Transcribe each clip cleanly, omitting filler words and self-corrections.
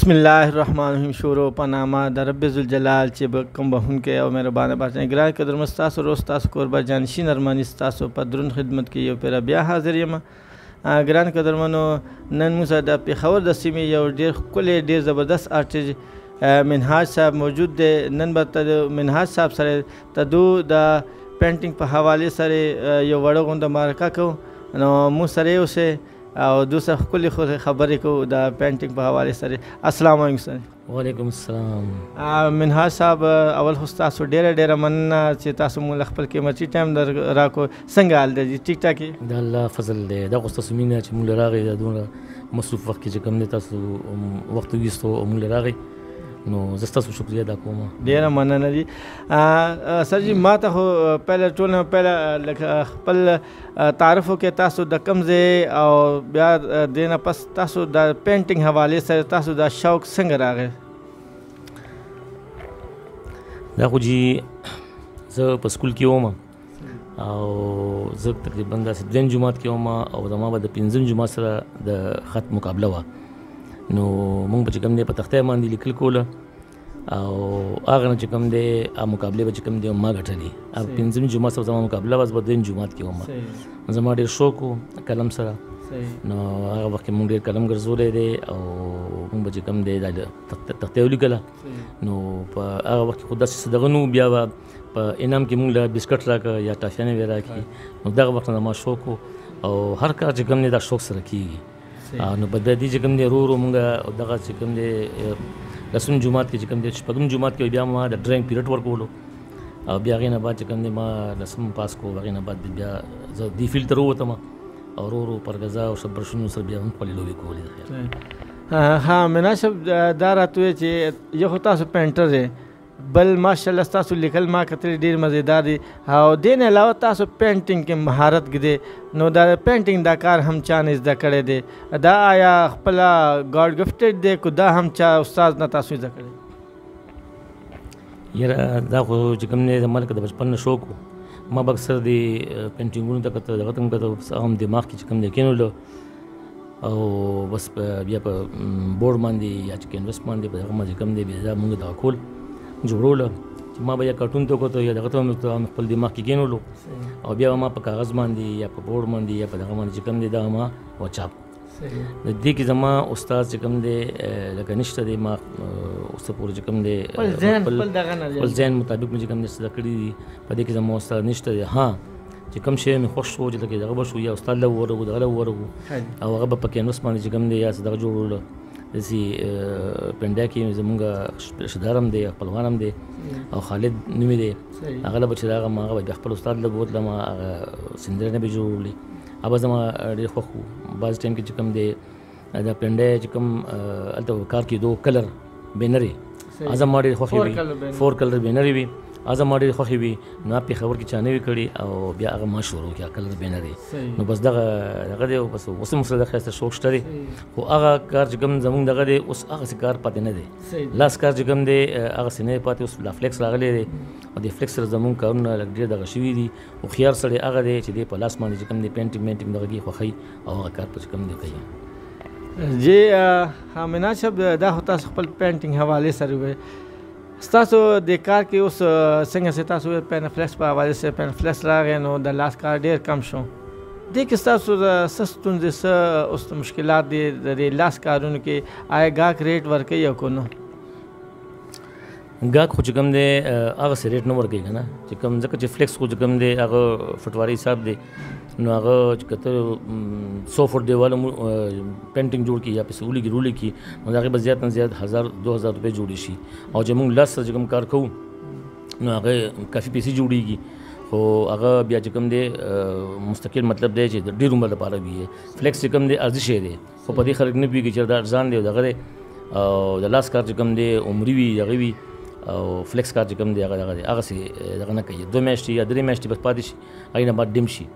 بسم الله الرحمن الرحیم. شروع په نامه د رب ذوالجلال چې به کوم بخښونکی او مهربانه بادشاه. ګران قدرمن ستاسو روز ستاسو کوربه جانشین ارماني ستاسو په دروند خدمت کې یو پېره بیا حاضر یم. ګران قدرمنو، نن موږ د پېښور د سیمې یو ډېر ښکلی ډېر زبردست آرټسټ منهاج صاحب موجود دی. نن به د منهاج صاحب سره د دو د پینټینګ په حوالې سره یو وړه غونډه مرکه کوو. نو موږ سره یې اوسئ او دو سره ښکلې خبرې کوو د پینټینګ په حوالې سره. السلام علیکم سر. وعلیکم السلام. منهاج صاحب، اول خو ستاسو ډېره مننه چې تاسو موږ خپل قیمتي ټایم راکړو. څنګه حال دی؟ ټیک ټاک یې؟ د الله فضل دی. دا خو ستاسو مینه چې موږ راغی د دومره مصروف وخت کې چې کوم دی تاسو وخت ویستو او موږ راغی، نو زه ستاسو شکریه ادا کوم. ډېره مننه دي. سر جي ما ته خو پهله لکه خپل تعارف وکړئ، تاسو د کوم ځای او بیا دې نه پس تاسو د پینټینګ حوالې سره تاسو دا شوق څنګه راغی؟ دا خو جي زه په سکول کې وم او زه تقریبا داسې دویم جماعت کې وم او زما به د پنځم جماعت سره د خط مقابله وه. نو مونږ به چې کوم دی په تخته باندې لیکل کوله او هغه نه چې کوم دی مقابلې به چې کوم دی ما ګټلې. پنځم جماعت سره زما مقابله وه، زه دویم جماعت کې وم. زما ډېر شوق و قلم سره، نو هغه وخت کې مونږ ډېر قلم ګرځولی دی او مونږ به چې کوم دی دا تختې ولیکله. نو په هغه وخت کې خو داسې څه دغه نه و. بیا به په انعام کې مونږ له بسکټ راکړه یا ټافیانې به راکړي. نو دغه وخت نه زما شوق و او هر کار چې کوم دی دا شوق سره کېږي. نو په دې چې کوم دی ورو مونږ دغه چې کوم دی لسم جماعت کې چې کوم دی شپږم جماعت کې بیا ما د ډرایینګ پیریډ ورکولو او بیا هغې نه بعد چې کوم دی ما لسم پاس کړو. هغې نه بعد بیا زه دې فیلډ ته راووتم او ورو پرګزا او برشونو سره بیا هم خپلې لوبې کولې. ها منهاج صاحب، دا راته ووایه چې یو خو تاسو پینټر دی، بل ماشاءالله ستاسو لیکل ما کتلې ډېر مزېدار دي او دې نه علاوه تاسو پینټینګ کې مهارت ږدئ. نو دا پینټینګ دا کار هم چا نه زده کړی دی؟ دا آیا خپله ګاډ ګفټډ دی که دا هم چا استاد نه تاسو زده کړی؟ یاره دا خو چې کوم دی زما لکه د بچپن نه شوق و. ما به اکثر د پینټینګونو ته کته دغه ته هم کته هم دماغ کې چې کوم دی کېنولو او بس بیا په بورډ باندې یا چې کینوس باندې په دغه باندې کوم دی بیا دا مونږ دغه کول جوړوله چې ما به یا کارټون ته وکتو یا دغه ته هم خپل دماغ کې کېنولو او بیا ما په کاغذ باندې یا په بورډ باندې یا په دغه باندې چې کوم دی دا ما وچاپ. د دې کې زما استاد چې کوم دی لکه نشته دی، ما اوس ته پورې چې کوم دی خپل ذهن مطابق مې چې کوم دی زده کړي دي. په دې کې زما استاد نشته دی. ها چې کوم شی مې خوښ شو چې لکه دغه به شو یا استاد له ورغو دغه له ورغو او هغه به په کینوس باندې چې کوم دی یا څه دغه جوړوله. داسې پنډیا کې زمونږ رشدار هم دی، خپلوان هم دی او خالد نومې دی. هغه له به چې هغه ما هغه به خپل استاد له بوتلم، هغه سندرې نه به جوړولې. هغه زما ډېر خوښ و. بعض ټایم کې چې کوم دی دا پنډیا چې کوم هلته کار کېدو کلر بینرې هغه زما ډېر خوښې وي. 4 کلر بینرې وي، هغه زما ډېرې خوښې وي. نو پېښور کې چا نه وي کړي او بیا هغه ما شروع کړه کلر بینرې. نو بس دغه دی بس اوس هم سره د ښایسته شوق شته دی، خو هغه کار چې کوم زمونږ دغه دی اوس هغسې کار پاتې نه دی. لاس کار چې کوم دی هغسې نه دی پاتې. اوس لا فلیکس راغلی دی او د فلیکس سره زمونږ کارونه لږ ډېر دغه شوي دي. هوښیار سړی هغه دی چې دی په لاس باندې چې کوم دی پینټینګ دغه کې خوښوي او هغه کار په چې کوم دی کوي. جی منهاج صاحب، دا خو تاسو خپل پینټینګ حوالې سره ووایئ. ستاسو د کار کې اوس څنګه چې تاسو پین فلیکس په حوالې سره پین فلیکس راغی نو د لاس کار ډېر کم شو. دې کې ستاسو څه ستونزې څه اوس مشکلات دي د لاس کارونو کې؟ آیا ګاهک ریټ ورکوي او که نه؟ ګاهک خو چې کوم دی هغسې ریټ نه ورکوي که نه، چې کوم ځکه چې فلیکس خو چې کوم دی هغه فټواري حساب دی. نو هغه چې که ته 100 فټ دیواله پینټینګ جوړ کړي یا پسې ولیکي رولیکي نو د هغې به زیات نه زیات 1000-2000 روپۍ جوړې شي. او چې موږ لاس سره چې کوم کار کوو نو هغه کافي پیسې جوړېږي. خو هغه بیا چې کوم دی مستقل مطلب دی چې د ډېر عمر لپاره وي. فلیکس چې کوم دی ارزي شی دی، خو په دې خلک نه پوهېږي چې دا ارزان دی او دغه دی. او د لاس کار چې کوم دی عمري وي دغه وي او فلیکس کار چې کوم دی هغه دغه دی هغسې دغه نه کوي. 2 میاشتې یا 3 میاشتې بس پاتې شي، هغې نه بعد ډیم شي.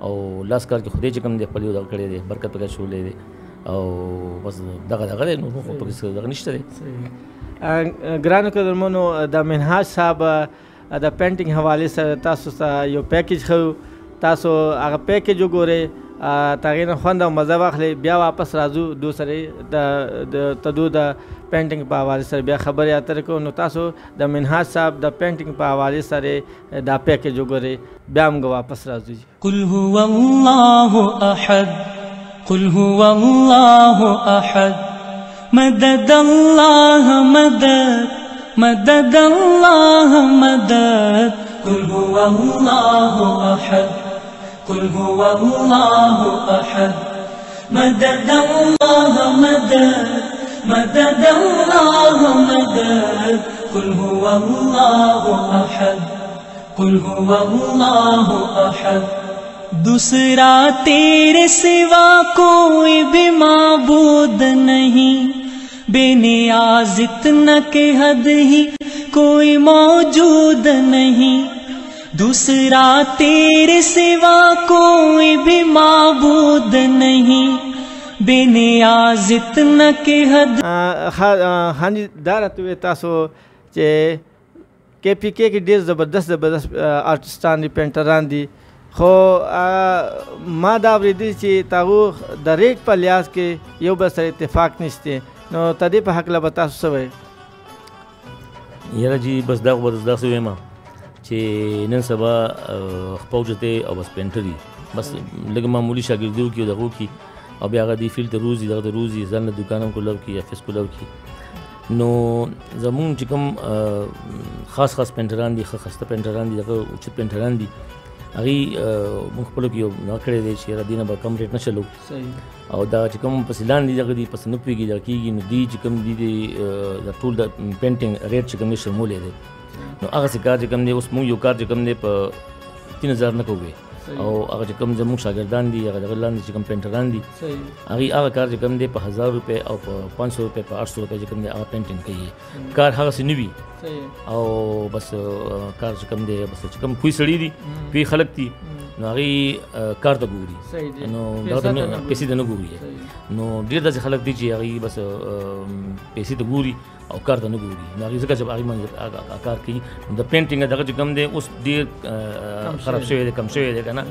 او لاس کار کې خدای چې کوم دی خپل یو دغه کړی دی، برکت پکې اچولی دی او بس دغه دی. نو خو پکې دغه نشته دی. ګرانو قدرمنو، د منهاج صاحب د پینټینګ حوالې سره تاسو ته یو پیکیج ښیو. تاسو هغه پیکیج وګورئ تاغې نه خوند او مزه واخلئ بیا واپس راځو دو سره د تدو د پینټینګ په حوالې سره بیا خبرې اترې کوو. نو تاسو د منهاج صاحب د پینټینګ په حوالې سره دا پیکیج وګورئ بیا موږ واپس راځو. قل هو الله احد قل هو الله احد مدد الله مدد مدد الله مدد قل هو الله احد قل هو الله احد مدد الله مدد مدد الله مدد قل هو الله احد قل هو الله احد دوسرا تیرے سوا کوئی بھی معبود نہیں بے نیاز اتنا کہ حد ہی کوئی موجود نہیں دوسرا تیرے سوا کوئی بھی معبود نہیں بے نیاز اتنا کہ حد. ہاں جی دا راته وې تاسو چې KPK کې ډېر زبردست آرټسټان دي پینټران دي خو ما دا اورېدلي چې تاغو د ریټ په لحاظ کې یو بل سره اتفاق نشته نو تدې په هکله به تاسو څه وایئ؟ یاره جی بس دا خو به داسې وایم چې نن سبا خپوج دی او بس پینټر دي بس لږ معمولي شاګردي وکړي او دغه وکړي او بیا هغه دې فیلډ ته روزي دغه ته روزي ځان له دوکان هم کولاو کړي افس کولاو کړي. نو زمونږ چې کوم خاص پینټران دي ښه خسته پینټران دي دغه اوچت پینټران دي هغې موږ خپلو کې یو نه کړی دی چې یاره دې نه به کم ریټ نه چلو او دا چې کوم پسې لاندې دغه دي پسې نه پوهېږي دغه کېږي نو دوی چې کوم دي د ټول د پینټینګ ریټ چې کوم دی شرمولی دی نو هغسې کار چې کوم دی اوس موږ یو کار چې کوم دی په 3000 نه کوو او هغه چې کوم زموږ شاګردان دي هغه دغه لاندې چې کوم پینټران دي هغې هغه کار چې کوم دی په 1000 روپۍ او په 500 روپۍ په 800 روپۍ چې کوم دی هغه پینټینګ کوي کار هغسې نه وي او بس کار چې کوم دی بس چې کوم پوه سړي دي پوه خلک دي نو هغې کار ته ګوري نو دغه ته پیسې ته نه ګوري نو ډېر داسې خلک دي چې هغې بس پیسې ته ګوري او کار ته نه ګوري نو هغې ځکه چې هغې باندې کار کوي د پینټینګ دغه چې کوم دی اوس ډېر خراب شوی دی کم شوی دی که نه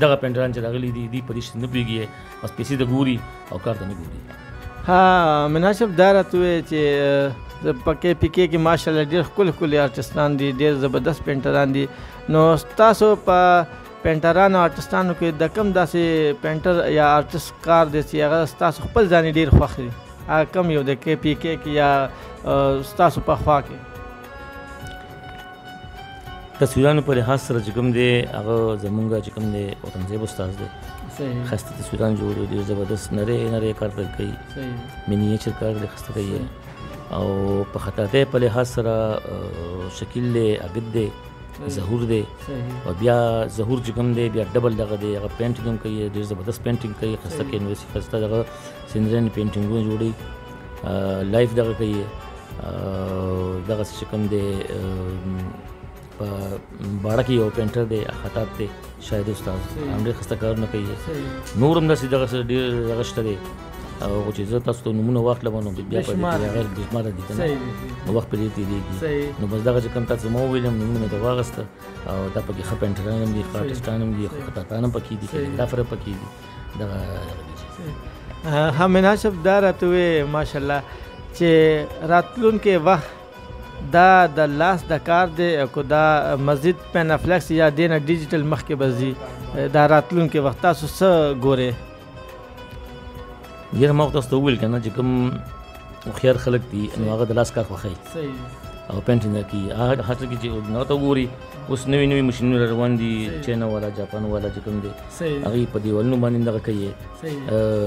دغه پینټران چې راغلي دي دوی په دې شي نه پوهېږي بس پیسې ته ګوري او کار ته نه ګوري. ها منهاج صاحب دا راته ووایې چې په KPK کې ماشاءالله ډېر ښکلي آرټسټان دي ډېر زبردست پینټران دي نو ستاسو په پینټرانو آرټسټانو کې د کوم داسې پینټر یا آرټسټ کار دی چې هغه ستاسو خپل ځانې ډېر خوښ دی هغه کوم یو د KPK کې یا ستاسو په خوا کې؟ تصویرانو په لحاظ سره چې کوم دی هغه زمونږ چې کوم دی وطنزیب استاد دی ښایسته تصویران جوړوي ډېر زبردست نری کار پرې کوي مینیچر کار دی ښایسته کوي او په خطاطۍ په لحاظ سره شکیل دی عابد دی ظهور دی او بیا ظهور چې کوم دی بیا ډبل دغه دی هغه پینټینګ هم کوي ډېر زبردست پینټینګ کوي ښایسته کینوسي ښایسته دغه سندرین پینټینګونه جوړوي لایف دغه کوي دغسې چې کوم دی په باړه کې یو پینټر دی خطاط دی شاید استاد هم ډېر ښایسته کارونه کوي نور هم داسې دغسې ډېر دغه شته دی او چې زه تاسو ته نومونه واخلم نو بیا په غیر بشماره دي که نه نو وخت پرې تېرېږي نو بس دغه چې کوم تاسو ما وویلم نومونه مې ته واخیسته او دا پکې ښه پینټران هم دي ښه آرټسټان هم دي ښه خطاطان هم پکې دي کاریګرافر هم پکې دي دغه ها منهاج صاحب دا راته ووایې ماشاءالله چې راتلونکی وخت دا د لاس د کار دی که دا مزید پینافلیکس یا دې نه ډیجیټل مخکې به ځي دا راتلونکی وخت تاسو څه ګورئ؟ یاره ما خو تاسو ته وویل که نه چې کوم هوښیار خلک دي نو هغه د لاس کار خوښوي او پینټینګ کوي هغه هڅه کوي چې هغه ته وګوري اوس نوي ماشینونه روان دي چاینا والا جاپان والا چې کوم دی هغې په دیوالونو باندې دغه کوي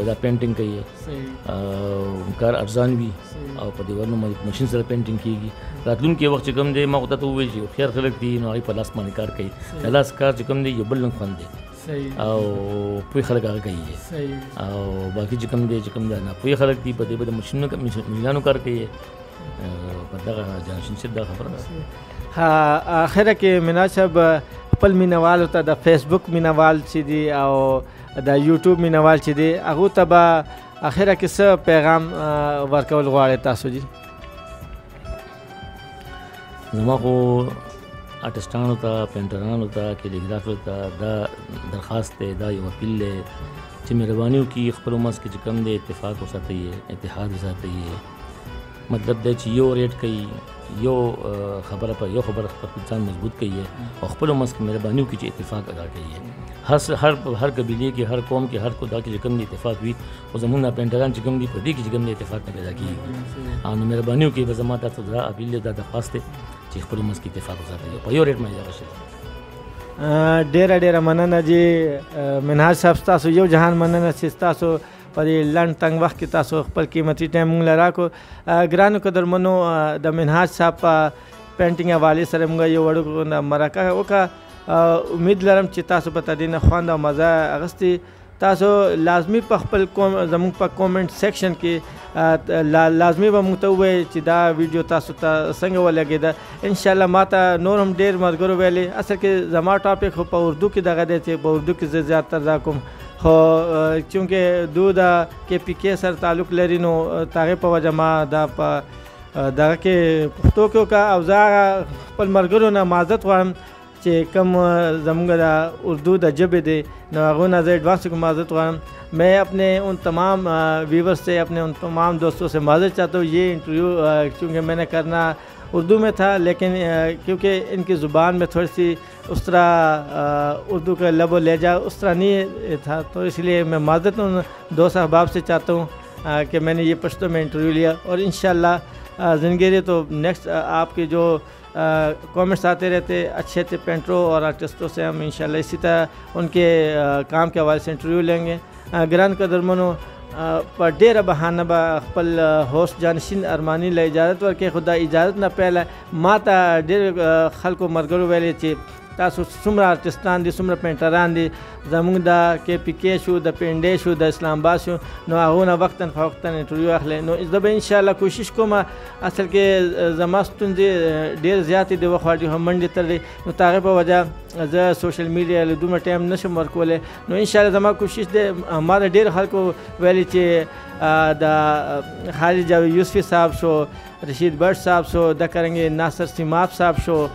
دا پینټینګ کوي کار ارزان وي او په دیوالونو باندې ماشین سره پینټینګ کېږي راتلونکی وخت چې کوم دی ما خو ته وویل چې هوښیار خلک دي نو هغې په لاس باندې کار کوي د لاس کار چې کوم دی یو بل رنګ خوند دی او پوه خلک هغه کوي او باقي چې کوم دی چې کوم دی ناپوه خلک دي په دې به د ماشینانو کار کوي په دغه جانشین صاحب دا خبره ده. ها اخره کې منهاج صاحب خپل مینوالو ته د فیسبوک مینوال چې دي او د یوټیوب مینوال چې دي هغو ته به اخره کې څه پیغام ورکول غواړئ تاسو جي؟ زما خو آرټسټانو ته پینټرانو ته کیلیګرافرو ته دا درخواست دی، دا یو اپیل دی چې مهرباني وکړي خپلو منځ کې چې کوم دی اتفاق وساتئ، اتحاد وساتئ. مطلب دی چې یو ریټ کوي، یو خبره په یو خبره خپل ځان مضبوط کوي او خپلو منځ کې مهرباني وکړي چې اتفاق ادا کوي. هر قبیلې کې، هر قوم کې، هر خدا کې چې کوم دی اتفاق وي، خو زمونږ پینټران چې کوم دي په دې کې چې کوم دی اتفاق نه پیدا کېږي. نو مهرباني وکړي، به زما تاسو دا اپیل دی، دا درخواست دی چې خپلو منځ کې اتفاق وساتئ په یو ریټ باندې دغه شي. ډیره ډیره مننه چې منهاج صاحب تاسو یو جهان مننه چې تاسو په دې لنډ تنګ وخت کې تاسو خپل قیمتي ټایم موږ له راکړو. ګرانو قدرمنو، د منهاج صاحب په پینټینګ حوالې سره موږ یو وړوکې مرکه وکړه. امید لرم چې تاسو به تر دې نه خوند او مزه اخیستې. تاسو لازمي په خپل زموږ په کومنټ سیکشن کې لازمي به موږ ته ووایئ چې دا ویډیو تاسو ته څنګه ولګېده. انشاءالله ما ته نور هم ډېر ملګرو ویلې، اصل کې زما ټاپک خو په اردو کې دغه دی چې په اردو کې زه زیاتره دا کوم، خو چونکې دو د کې پی کې سره تعلق لري نو هغې په وجه ما دا په دغه کې پښتو کې وکړه. او زه خپل ملګرو نه معذرت غواړم چې کوم زموږ د اردو د ژبې دی نو هغو نه زه ایڈوانس کو معذرت غواړم. میں اپنے ان تمام ویورز سے، اپنے ان تمام دوستوں سے معذرت چاہتا ہوں. یہ انٹرویو چونکہ میں نے کرنا اردو میں تھا، لیکن کیونکہ ان کی زبان میں تھوڑی سی اس طرح اردو کا لب و لہجہ اس طرح نہیں تھا، تو اس لیے میں معذرت ان دوست احباب سے چاہتا ہوں کہ میں نے یہ پشتو میں انٹرویو لیا. اور انشاءاللہ زندگی رہے تو نیکسٹ آپ کے جو کامنٹس آتے رہتے اچھے اچھے پینٹروں اور آرٹسٹوں سے ہم انشاءاللہ اسی طرح ان کے کام کے حوالے سے انٹرویو لیں گے. ګران قدرمنو، په ډېره بهانه به خپل هوسټ جانشین ارماني له اجازت ورکړي، خو دا اجازت نه پیله ما ته ډېر خلکو ملګرو ویلې چې تاسو څومره آرټسټان دي، څومره پینټران دي، زموږ د کې پی کې شو، د پنډې شو، د اسلام آباد شو، نو هغو نه وقتاً فوقتاً انټرویو اخلئ. نو زه به انشاءالله کوشش کوم. اصل کې زما ستونزې ډېر زیاتې دي، وخت ډېر منډې تړلې، نو د هغې په وجه زه سوشل میډیا له دومره ټایم نشم ورکولی. نو انشاءالله زما کوشش دی. ما د ډېر خلکو ویلي چې د خالد جاوید یوسفی صاحب شو، رشید بٹ صاحب شو، د کرنګې ناصر سیماب صاحب شو،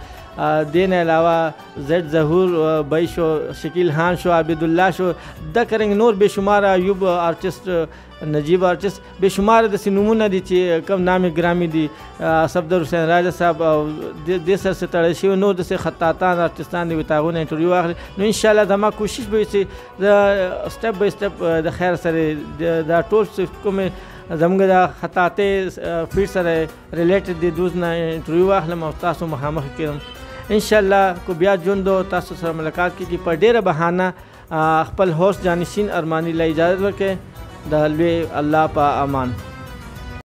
دین علاوه زید ظهور بھائی شو، شکیل خان شو، عبدالله شو، دا کرنګ نور بے شمار ایوب آرټسټ، نجیب آرټسټ، بے شمار داسې نومونه دي چې کوم نامې ګرامي دي. صفدر حسین راجا صاحب او دې سره سره تړل شوي نور داسې خطاطان آرټسټان دي، د هغو نه انټرویو اخلي. نو انشاءالله زما کوشش به وي چې زه سټپ بای سټپ د خیر سره دا ټول کومې زموږ د خطاطۍ فیلډ سره ریلیټډ دي دوز نه انټرویو اخلم او تاسو مخامخ کړم. انشاءالله کو بیا ژوند تاسو سره ملاقات کیږي. په ډېره بهانه خپل هوسټ جانشین ارماني له اجازت ورکړئ. د لوی الله په امان.